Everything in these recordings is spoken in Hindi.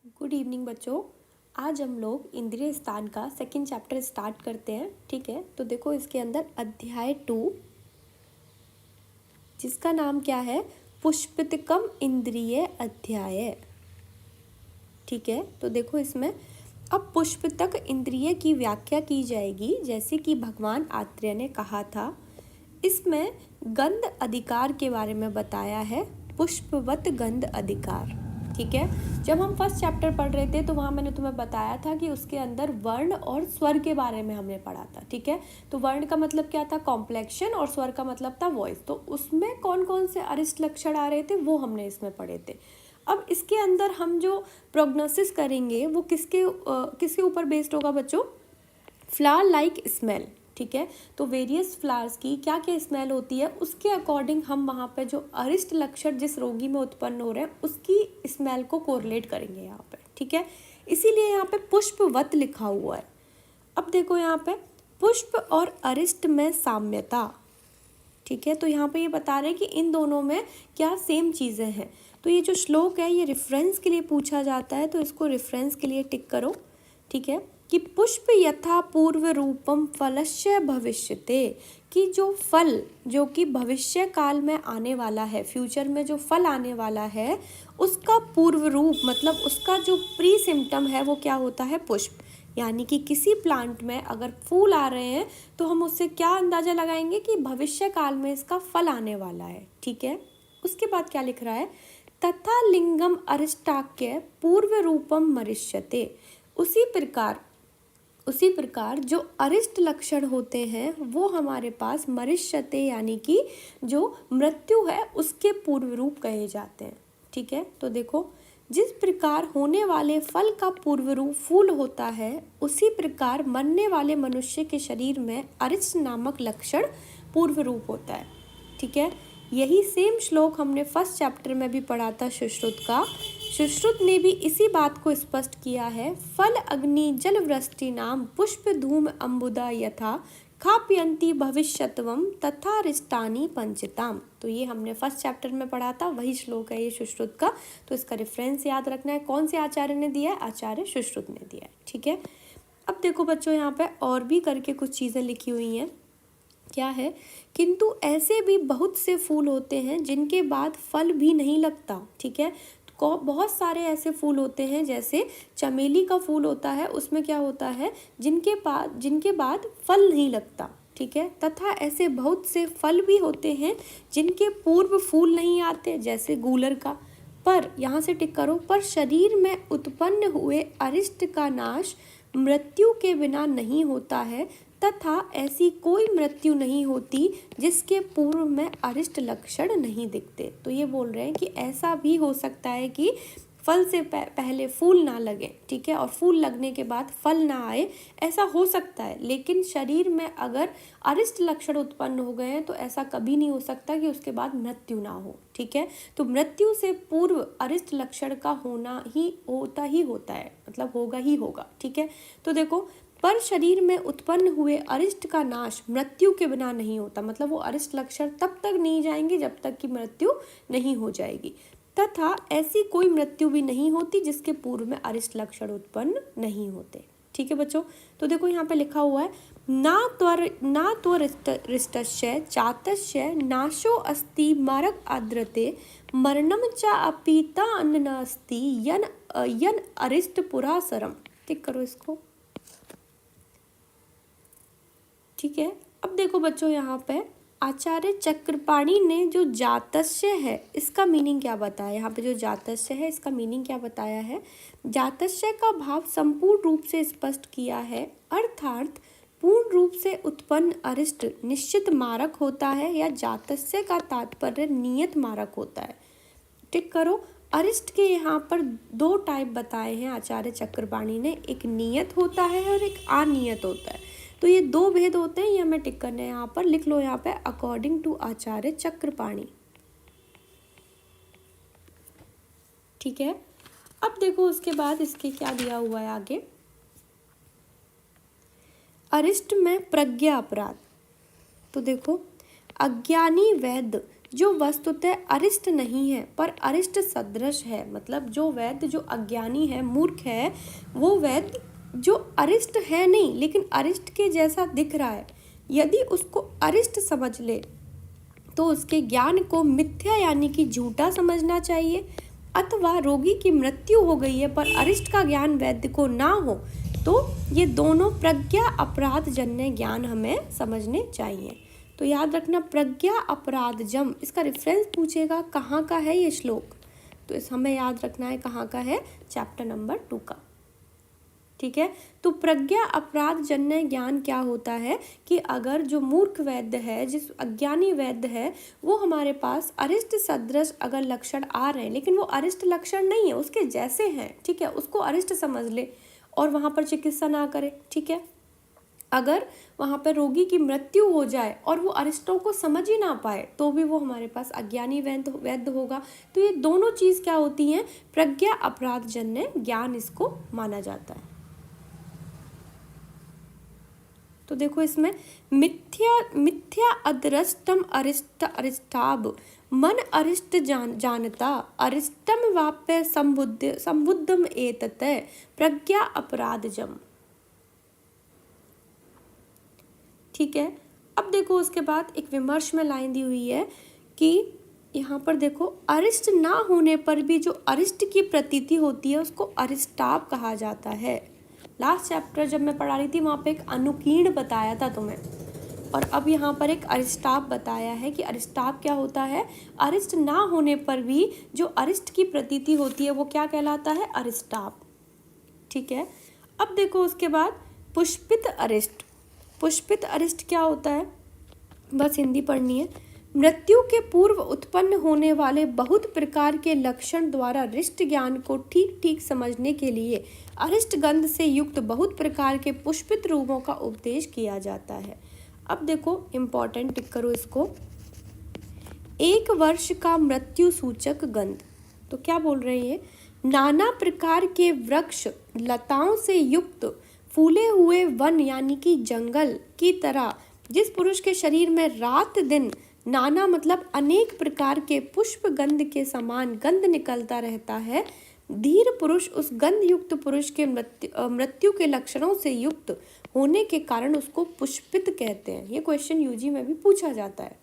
गुड इवनिंग बच्चों। आज हम लोग इंद्रिय स्थान का सेकंड चैप्टर स्टार्ट करते हैं। ठीक है, तो देखो इसके अंदर अध्याय 2 जिसका नाम क्या है, पुष्पितकम इंद्रिय अध्याय। ठीक है, तो देखो इसमें अब पुष्पितक इंद्रिय की व्याख्या की जाएगी जैसे कि भगवान आत्रेय ने कहा था। इसमें गंध अधिकार के बारे में बताया है, पुष्पवत गंध अधिकार। ठीक है, जब हम फर्स्ट चैप्टर पढ़ रहे थे तो वहाँ मैंने तुम्हें बताया था कि उसके अंदर वर्ण और स्वर के बारे में हमने पढ़ा था। ठीक है, तो वर्ण का मतलब क्या था, कॉम्प्लेक्शन, और स्वर का मतलब था वॉइस। तो उसमें कौन कौन से अरिष्ट लक्षण आ रहे थे वो हमने इसमें पढ़े थे। अब इसके अंदर हम जो प्रोग्नोसिस करेंगे वो किसके ऊपर बेस्ड होगा बच्चों, फ्लावर लाइक स्मेल। ठीक है, तो वेरियस फ्लावर्स की क्या क्या स्मेल होती है उसके अकॉर्डिंग हम वहाँ पे जो अरिष्ट लक्षण जिस रोगी में उत्पन्न हो रहे हैं उसकी स्मेल को कोरिलेट करेंगे यहाँ पे। ठीक है, इसीलिए यहाँ पे पुष्पवत लिखा हुआ है। अब देखो यहाँ पे पुष्प और अरिष्ट में साम्यता। ठीक है, तो यहाँ पे ये बता रहे हैं कि इन दोनों में क्या सेम चीज़ें हैं। तो ये जो श्लोक है ये रेफरेंस के लिए पूछा जाता है, तो इसको रेफरेंस के लिए टिक करो। ठीक है, कि पुष्प यथा पूर्व रूपम फलस्य भविष्यते, कि जो फल जो कि भविष्य काल में आने वाला है, फ्यूचर में जो फल आने वाला है उसका पूर्व रूप मतलब उसका जो प्री सिम्टम है वो क्या होता है, पुष्प। यानी कि किसी प्लांट में अगर फूल आ रहे हैं तो हम उससे क्या अंदाजा लगाएंगे कि भविष्य काल में इसका फल आने वाला है। ठीक है, उसके बाद क्या लिख रहा है, तथा लिंगम अरिष्टाक्य पूर्व रूपम मरिष्यते। उसी प्रकार जो अरिष्ट लक्षण होते हैं वो हमारे पास मरिष्यते यानी कि जो मृत्यु है उसके पूर्व रूप कहे जाते हैं। ठीक है, तो देखो जिस प्रकार होने वाले फल का पूर्व रूप फूल होता है उसी प्रकार मरने वाले मनुष्य के शरीर में अरिष्ट नामक लक्षण पूर्व रूप होता है। ठीक है, यही सेम श्लोक हमने फर्स्ट चैप्टर में भी पढ़ा था सुश्रुत का। सुश्रुत ने भी इसी बात को स्पष्ट किया है, फल अग्नि जल वृष्टि नाम पुष्प धूम अम्बुदा यथा खाप्यंती भविष्यत्वम तथा रिष्टानी पंचिताम। तो ये हमने फर्स्ट चैप्टर में पढ़ा था, वही श्लोक है ये सुश्रुत का। तो इसका रेफरेंस याद रखना है, कौन से आचार्य ने दिया है, आचार्य सुश्रुत ने दिया है। ठीक है, अब देखो बच्चों यहाँ पे और भी करके कुछ चीज़ें लिखी हुई हैं। क्या है, किंतु ऐसे भी बहुत से फूल होते हैं जिनके बाद फल भी नहीं लगता। ठीक है, को बहुत सारे ऐसे फूल होते हैं जैसे चमेली का फूल होता है, उसमें क्या होता है, जिनके बाद फल नहीं लगता। ठीक है, तथा ऐसे बहुत से फल भी होते हैं जिनके पूर्व फूल नहीं आते जैसे गूलर का। पर यहाँ से टिक करो, पर शरीर में उत्पन्न हुए अरिष्ट का नाश मृत्यु के बिना नहीं होता है तथा ऐसी कोई मृत्यु नहीं होती जिसके पूर्व में अरिष्ट लक्षण नहीं दिखते। तो ये बोल रहे हैं कि ऐसा भी हो सकता है कि फल से पहले फूल ना लगे। ठीक है, और फूल लगने के बाद फल ना आए, ऐसा हो सकता है। लेकिन शरीर में अगर अरिष्ट लक्षण उत्पन्न हो गए हैं तो ऐसा कभी नहीं हो सकता कि उसके बाद मृत्यु ना हो। ठीक है, तो मृत्यु से पूर्व अरिष्ट लक्षण का होना ही होता है, मतलब होगा ही होगा। ठीक है, तो देखो, पर शरीर में उत्पन्न हुए अरिष्ट का नाश मृत्यु के बिना नहीं होता, मतलब वो अरिष्ट लक्षण तब तक नहीं जाएंगे जब तक कि मृत्यु नहीं हो जाएगी। तथा ऐसी कोई मृत्यु भी नहीं होती जिसके पूर्व में अरिष्ट लक्षण उत्पन्न नहीं होते। ठीक है बच्चों, तो देखो यहाँ पे लिखा हुआ है, ना त्वरिष्टस्य चातस्य नाशो अस्ति मरक आद्रते मरणम च अपीता अन्न नास्ति यन अरिष्ट पुरासरम। टिक करो इसको। ठीक है, अब देखो बच्चों यहाँ पे आचार्य चक्रपाणी ने जो जातस्य है इसका मीनिंग क्या बताया। यहाँ पे जो जातस्य है इसका मीनिंग क्या बताया है, जातस्य का भाव संपूर्ण रूप से स्पष्ट किया है, अर्थात पूर्ण रूप से उत्पन्न अरिष्ट निश्चित मारक होता है या जातस्य का तात्पर्य नियत मारक होता है। टिक करो, अरिष्ट के यहाँ पर दो टाइप बताए हैं आचार्य चक्रपाणी ने, एक नियत होता है और एक अनियत होता है। तो ये दो भेद होते हैं, ये हमें टिक करने हैं। यहाँ पर लिख लो, यहाँ पे अकॉर्डिंग टू आचार्य चक्रपाणी। ठीक है, अब देखो उसके बाद इसके क्या दिया हुआ है आगे, अरिष्ट में प्रज्ञा अपराध। तो देखो, अज्ञानी वैद्य जो वस्तुतः अरिष्ट नहीं है पर अरिष्ट सदृश है। मतलब जो वैद्य जो अज्ञानी है, मूर्ख है, वो वैद्य जो अरिष्ट है नहीं लेकिन अरिष्ट के जैसा दिख रहा है, यदि उसको अरिष्ट समझ ले तो उसके ज्ञान को मिथ्या यानी कि झूठा समझना चाहिए। अथवा रोगी की मृत्यु हो गई है पर अरिष्ट का ज्ञान वैद्य को ना हो, तो ये दोनों प्रज्ञा अपराध जन्य ज्ञान हमें समझने चाहिए। तो याद रखना, प्रज्ञा अपराधजम, इसका रेफरेंस पूछेगा कहाँ का है ये श्लोक, तो इस हमें याद रखना है कहाँ का है, चैप्टर नंबर 2 का। ठीक है, तो प्रज्ञा अपराध जन्य ज्ञान क्या होता है कि अगर जो मूर्ख वैद्य है, जिस अज्ञानी वैद्य है, वो हमारे पास अरिष्ट सदृश अगर लक्षण आ रहे हैं लेकिन वो अरिष्ट लक्षण नहीं है, उसके जैसे हैं, ठीक है, उसको अरिष्ट समझ ले और वहाँ पर चिकित्सा ना करे। ठीक है, अगर वहाँ पर रोगी की मृत्यु हो जाए और वो अरिष्टों को समझ ही ना पाए तो भी वो हमारे पास अज्ञानी वैद्य होगा। तो ये दोनों चीज़ क्या होती हैं, प्रज्ञा अपराध जन्य ज्ञान इसको माना जाता है। तो देखो इसमें मिथ्या अदृष्टम अरिष्ट अरिष्टाब, मन अरिष्ट जानता, अरिष्टम वाप्य संबुद्धम एतत प्रज्ञा अपराधजम। ठीक है, अब देखो उसके बाद एक विमर्श में लाइन दी हुई है कि यहाँ पर देखो, अरिष्ट ना होने पर भी जो अरिष्ट की प्रतीति होती है उसको अरिष्टाप कहा जाता है। लास्ट चैप्टर जब मैं पढ़ा रही थी वहाँ पे एक अनुकीर्ण बताया था तुम्हें, और अब यहाँ पर एक अरिष्टाप बताया है कि अरिष्टाप क्या होता है, अरिष्ट ना होने पर भी जो अरिष्ट की प्रतीति होती है वो क्या कहलाता है, अरिष्टाप। ठीक है, अब देखो उसके बाद पुष्पित अरिष्ट। पुष्पित अरिष्ट क्या होता है, बस हिंदी पढ़नी है। मृत्यु के पूर्व उत्पन्न होने वाले बहुत प्रकार के लक्षण द्वारा रिष्ट ज्ञान को ठीक ठीक समझने के लिए अरिष्ट गंध से युक्त बहुत प्रकार के पुष्पित रूपों का उपदेश किया जाता है। अब देखो इम्पोर्टेंट, टिक करो इसको, 1 वर्ष का मृत्यु सूचक गंध। तो क्या बोल रहे हैं, नाना प्रकार के वृक्ष लताओं से युक्त फूले हुए वन यानी कि जंगल की तरह जिस पुरुष के शरीर में रात दिन नाना मतलब अनेक प्रकार के पुष्प गंध के समान गंध निकलता रहता है, धीर पुरुष उस गंध युक्त पुरुष के मृत्यु के लक्षणों से युक्त होने के कारण उसको पुष्पित कहते हैं। ये क्वेश्चन यूजी में भी पूछा जाता है।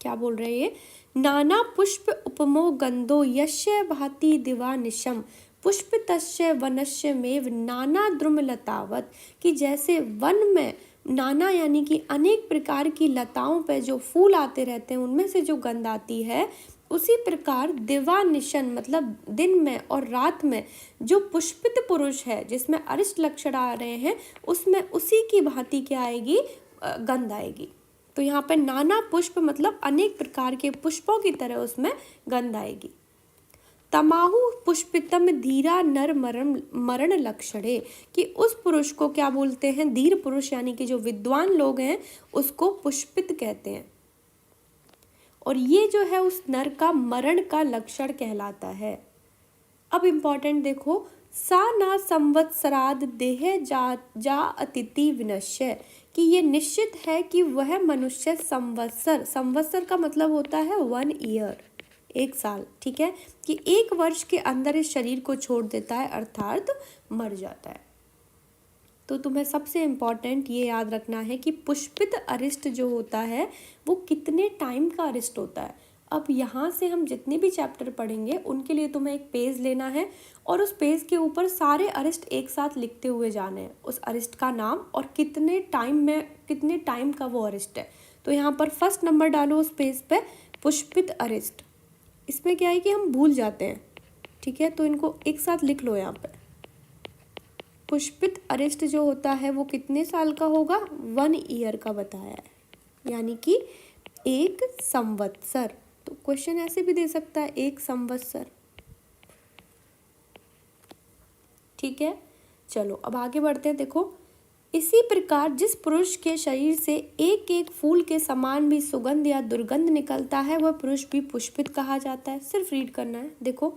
क्या बोल रहे हैं, नाना पुष्प उपमो गंधो यस्य भाति दिवा निशम पुष्पितस्य वनस्य मेव नाना द्रुमलतावत, कि जैसे वन में नाना यानी कि अनेक प्रकार की लताओं पे जो फूल आते रहते हैं उनमें से जो गंध आती है, उसी प्रकार दिवा निशन मतलब दिन में और रात में जो पुष्पित पुरुष है जिसमें अरिष्ट लक्षण आ रहे हैं उसमें उसी की भांति क्या आएगी, गंध आएगी। तो यहाँ पे नाना पुष्प मतलब अनेक प्रकार के पुष्पों की तरह उसमें गंध आएगी। तमाहु पुष्पितम धीरा नर मरण लक्षणे, कि उस पुरुष को क्या बोलते हैं, धीर पुरुष यानी कि जो विद्वान लोग हैं उसको पुष्पित कहते हैं, और ये जो है उस नर का मरण का लक्षण कहलाता है। अब इम्पॉर्टेंट देखो, सा ना संवत्सराद देह जा अतिथि विनश्य, कि ये निश्चित है कि वह मनुष्य संवत्सर का मतलब होता है 1 ईयर, 1 साल, ठीक है, कि 1 वर्ष के अंदर इस शरीर को छोड़ देता है अर्थात मर जाता है। तो तुम्हें सबसे इम्पॉर्टेंट ये याद रखना है कि पुष्पित अरिष्ट जो होता है वो कितने टाइम का अरिष्ट होता है। अब यहाँ से हम जितने भी चैप्टर पढ़ेंगे उनके लिए तुम्हें एक पेज लेना है और उस पेज के ऊपर सारे अरिष्ट एक साथ लिखते हुए जाने हैं, उस अरिष्ट का नाम और कितने टाइम का वो अरिष्ट है। तो यहाँ पर फर्स्ट नंबर डालो उस पेज पे, पुष्पित अरिष्ट। इसमें क्या है कि हम भूल जाते हैं, ठीक है, तो इनको एक साथ लिख लो यहाँ पे। पुष्पित अरिष्ट जो होता है वो कितने साल का होगा, 1 ईयर का बताया है, यानी कि 1 संवत्सर। तो क्वेश्चन ऐसे भी दे सकता है 1 संवत्सर, ठीक है। चलो अब आगे बढ़ते हैं। देखो, इसी प्रकार जिस पुरुष के शरीर से एक एक फूल के समान भी सुगंध या दुर्गंध निकलता है वह पुरुष भी पुष्पित कहा जाता है। सिर्फ रीड करना है। देखो,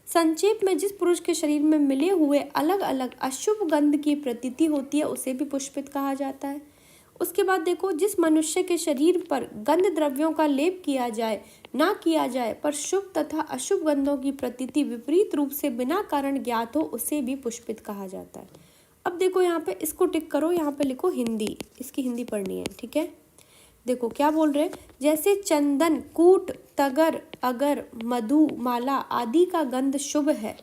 संक्षेप में जिस पुरुष के शरीर में मिले हुए अलग अलग अशुभ गंध की प्रतीति होती है उसे भी पुष्पित कहा जाता है। उसके बाद देखो, जिस मनुष्य के शरीर पर गंध द्रव्यों का लेप किया जाए ना किया जाए पर शुभ तथा अशुभ गंधों की प्रतीति विपरीत रूप से बिना कारण ज्ञात हो, उसे भी पुष्पित कहा जाता है। अब देखो यहाँ पे इसको टिक करो, यहाँ पे लिखो हिंदी, इसकी हिंदी पढ़नी है, ठीक है। देखो क्या बोल रहे हैं, जैसे चंदन, कूट, तगर, अगर, मधु, माला आदि का गंध शुभ है।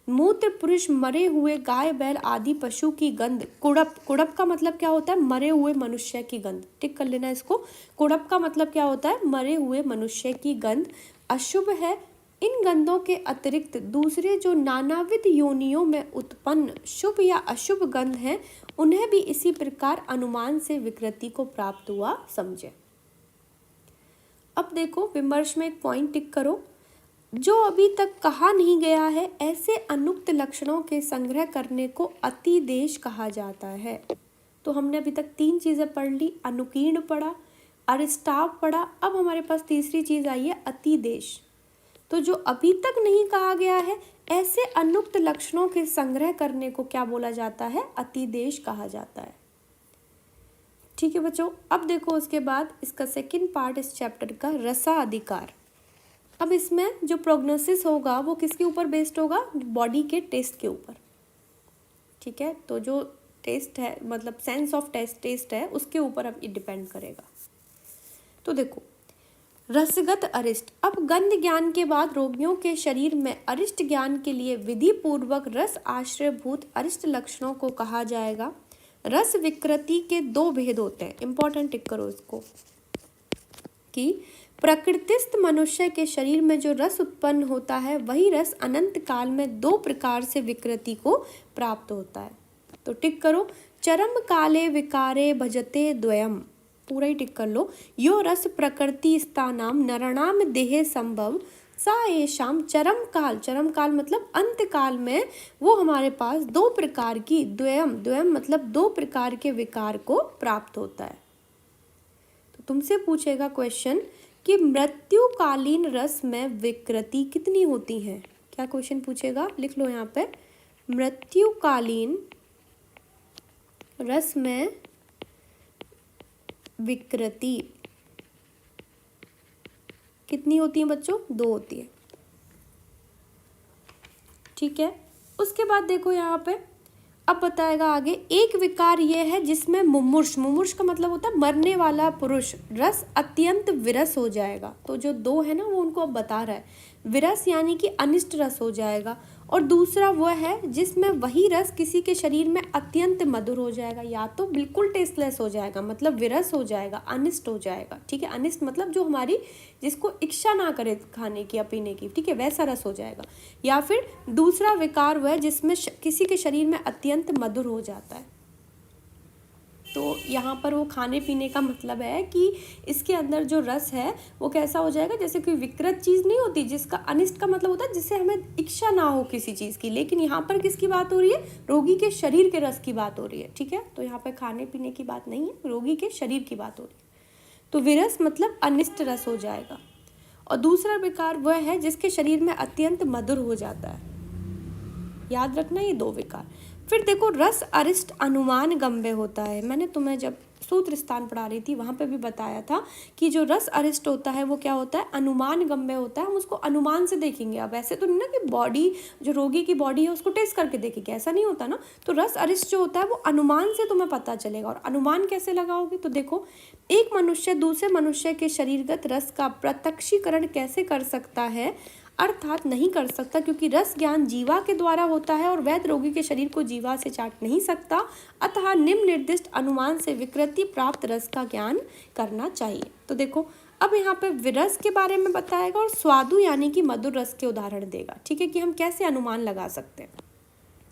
मूत्र पुरुष, मरे हुए गाय बैल आदि पशु की गंध, कुड़प, कुड़प का मतलब क्या होता है, मरे हुए मनुष्य की गंध, टिक कर लेना इसको। कुड़प का मतलब क्या होता है, मरे हुए मनुष्य की गंध अशुभ है। इन गंधों के अतिरिक्त दूसरे जो नानाविध योनियों में उत्पन्न शुभ या अशुभ गंध हैं, उन्हें भी इसी प्रकार अनुमान से विकृति को प्राप्त हुआ समझे। अब देखो विमर्श में एक पॉइंट टिक करो, जो अभी तक कहा नहीं गया है ऐसे अनुक्त लक्षणों के संग्रह करने को अतिदेश कहा जाता है। तो हमने अभी तक 3 चीजें पढ़ ली, अनुकीर्ण पढ़ा, अरिष्टाव पढ़ा, अब हमारे पास तीसरी चीज आई है अतिदेश। तो जो अभी तक नहीं कहा गया है ऐसे अनुक्त लक्षणों के संग्रह करने को क्या बोला जाता है, अतिदेश कहा जाता है। ठीक है बच्चों, अब देखो उसके बाद इसका सेकंड पार्ट इस चैप्टर का रसाधिकार। अब इसमें जो प्रोग्नोसिस होगा वो किसके ऊपर बेस्ड होगा, बॉडी के टेस्ट के ऊपर, ठीक है। तो जो टेस्ट है मतलब सेंस ऑफ टेस्ट है उसके ऊपर अब डिपेंड करेगा। तो देखो रसगत अरिष्ट, अब गंध ज्ञान के बाद रोगियों के शरीर में अरिष्ट ज्ञान के लिए विधि पूर्वक रस आश्रयभूत अरिष्ट लक्षणों को कहा जाएगा। रस विकृति के 2 भेद होते हैं, इंपॉर्टेंट टिक करो इसको, कि प्रकृतिस्थ मनुष्य के शरीर में जो रस उत्पन्न होता है वही रस अनंत काल में 2 प्रकार से विकृति को प्राप्त होता है। तो टिक करो, चरम काले विकारे भजते द्वयम, पूरा ही टिक कर लो। यो रस प्रकृति स्थानाम नरणाम देहे संभव सा एशाम चरम काल, चरम काल मतलब अंत काल में वो हमारे पास 2 प्रकार की द्वयम, द्वयम मतलब 2 प्रकार के विकार को प्राप्त होता है। तो तुमसे पूछेगा क्वेश्चन कि मृत्युकालीन रस में विकृति कितनी होती है, क्या क्वेश्चन पूछेगा, लिख लो यहाँ पे, मृत्युकालीन रस में विकृति कितनी होती है बच्चों, 2 होती है, ठीक है। उसके बाद देखो यहाँ पे अब बताएगा आगे, एक विकार ये है जिसमें मुमुर्ष, मुमुर्ष का मतलब होता है मरने वाला पुरुष, रस अत्यंत विरस हो जाएगा। तो जो 2 है ना वो उनको अब बता रहा है, विरस यानी कि अनिष्ट रस हो जाएगा। और दूसरा वो है जिसमें वही रस किसी के शरीर में अत्यंत मधुर हो जाएगा, या तो बिल्कुल टेस्टलेस हो जाएगा मतलब विरस हो जाएगा, अनिष्ट हो जाएगा, ठीक है। अनिष्ट मतलब जो हमारी जिसको इच्छा ना करे खाने की या पीने की, ठीक है, वैसा रस हो जाएगा। या फिर दूसरा विकार वह है जिसमें किसी के शरीर में अत्यंत मधुर हो जाता है। तो यहाँ पर वो खाने पीने का मतलब है कि इसके अंदर जो रस है वो कैसा हो जाएगा, जैसे कोई विकृत चीज़ नहीं होती जिसका अनिष्ट का मतलब होता है जिससे हमें इच्छा ना हो किसी चीज़ की, लेकिन यहाँ पर किसकी बात हो रही है, रोगी के शरीर के रस की बात हो रही है, ठीक है। तो यहाँ पर खाने पीने की बात नहीं है, रोगी के शरीर की बात हो रही है। तो विरस मतलब अनिष्ट रस हो जाएगा। और दूसरा विकार वह है जिसके शरीर में अत्यंत मधुर हो जाता है, याद रखना ये 2 विकार। फिर देखो रस अरिष्ट अनुमान गम्य होता है, मैंने तुम्हें जब सूत्र स्थान पढ़ा रही थी वहाँ पे भी बताया था कि जो रस अरिष्ट होता है वो क्या होता है, अनुमान गम्य होता है। हम उसको अनुमान से देखेंगे, अब ऐसे तो नहीं ना कि बॉडी जो रोगी की बॉडी है उसको टेस्ट करके देखेंगे, ऐसा नहीं होता ना। तो रस अरिष्ट जो होता है वो अनुमान से तुम्हें पता चलेगा। और अनुमान कैसे लगाओगे, तो देखो एक मनुष्य दूसरे मनुष्य के शरीरगत रस का प्रत्यक्षीकरण कैसे कर सकता है, अर्थात नहीं कर सकता, क्योंकि रस ज्ञान जीवा के द्वारा होता है और वैद्य रोगी के शरीर को जीवा से चाट नहीं सकता। अतः निम्न निर्दिष्ट अनुमान से विकृति प्राप्त रस का ज्ञान करना चाहिए। तो देखो अब यहाँ पे विरस के बारे में बताएगा और स्वादु यानी कि मधुर रस के उदाहरण देगा, ठीक है, कि हम कैसे अनुमान लगा सकते हैं।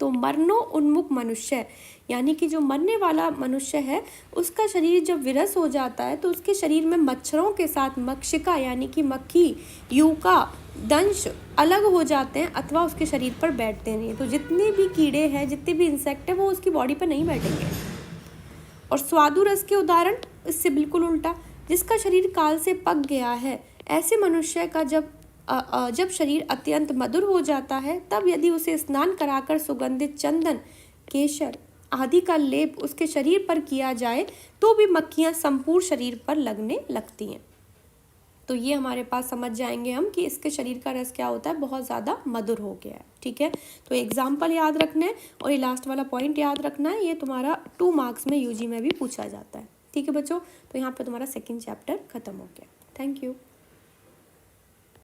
तो मरनो उन्मुख मनुष्य यानी कि जो मरने वाला मनुष्य है उसका शरीर जब विरस हो जाता है तो उसके शरीर में मच्छरों के साथ मक्षिका यानी कि मक्खी, यूका, दंश अलग हो जाते हैं अथवा उसके शरीर पर बैठते नहीं। तो जितने भी कीड़े हैं, जितने भी इंसेक्ट है वो उसकी बॉडी पर नहीं बैठेंगे। और स्वादु रस के उदाहरण इससे बिल्कुल उल्टा, जिसका शरीर काल से पक गया है, ऐसे मनुष्य का जब शरीर अत्यंत मधुर हो जाता है तब यदि उसे स्नान कराकर सुगंधित चंदन, केसर आदि का लेप उसके शरीर पर किया जाए तो भी मक्खियाँ संपूर्ण शरीर पर लगने लगती हैं। तो ये हमारे पास समझ जाएंगे हम कि इसके शरीर का रस क्या होता है, बहुत ज़्यादा मधुर हो गया है। ठीक है, तो एग्जाम्पल याद रखना है और ये लास्ट वाला पॉइंट याद रखना है, ये तुम्हारा 2 मार्क्स में यूजी में भी पूछा जाता है। ठीक है बच्चों, तो यहाँ पे तुम्हारा सेकंड चैप्टर खत्म हो गया। Thank you.